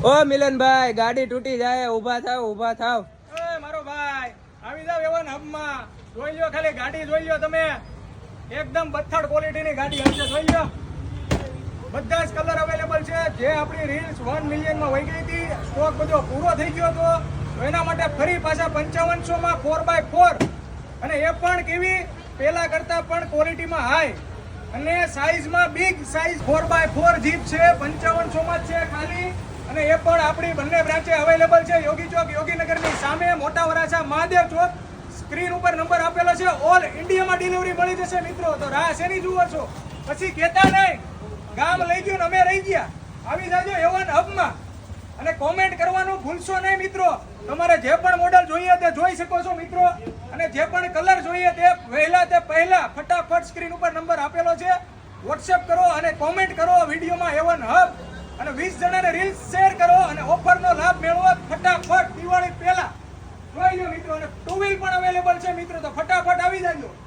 ઓ મિલનભાઈ ગાડી તૂટી જાય, ઊભા થાવ ઊભા થાવ. એ મારો ભાઈ આવી જાવ એવન હબમાં. જોઈ લ્યો ખાલી ગાડી જોઈ લ્યો તમે, એકદમ બથડ ક્વોલિટીની ગાડી હશે. જોઈ લ્યો બધા જ કલર અવેલેબલ છે. જે આપણી રીલ્સ 1 મિલિયનમાં વહી ગઈ હતી, સ્ટોક બધો પૂરો થઈ ગયો હતો, તો એના માટે ફરી પાછા 5500 માં 4x4, અને એ પણ કેવી પેલા કરતા પણ ક્વોલિટીમાં હાઈ, અને સાઈઝમાં બિગ સાઈઝ 4x4 જીપ છે. 5500 માં છે ખાલી, અને એ પણ આપણી બંને બ્રાન્ચે અવેલેબલ છે. યોગી ચોક યોગીનગરની સામે, મોટા વરાછા મહાદેવ ચોક. સ્ક્રીન ઉપર નંબર આપેલો છે. ઓલ ઇન્ડિયામાં ડિલિવરી મળી જશે મિત્રો. તો રાહ શેની જુઓ છો? પછી કહેતા નહીં ગામ લઈ ગયું ને અમે રહી ગયા. આવી જાજો એવન હબમાં, અને કોમેન્ટ કરવાનું ભૂલશો નહીં મિત્રો. તમારે જે પણ મોડલ જોઈએ તે જોઈ શકો છો મિત્રો, અને જે પણ કલર જોઈએ તે વહેલા તે પહેલા ફટાફટ સ્ક્રીન ઉપર નંબર આપેલો છે. વોટ્સએપ કરો અને કોમેન્ટ કરો વિડીયોમાં એવન હબ, અને 20 જણાને રીલ્સ શેર કરો, અને ઓફરનો લાભ મેળવો ફટાફટ દિવાળી પહેલા. જોઈ લો મિત્રો, અને ટુ વ્હીલ પણ અવેલેબલ છે મિત્રો. તો ફટાફટ આવી જાજો.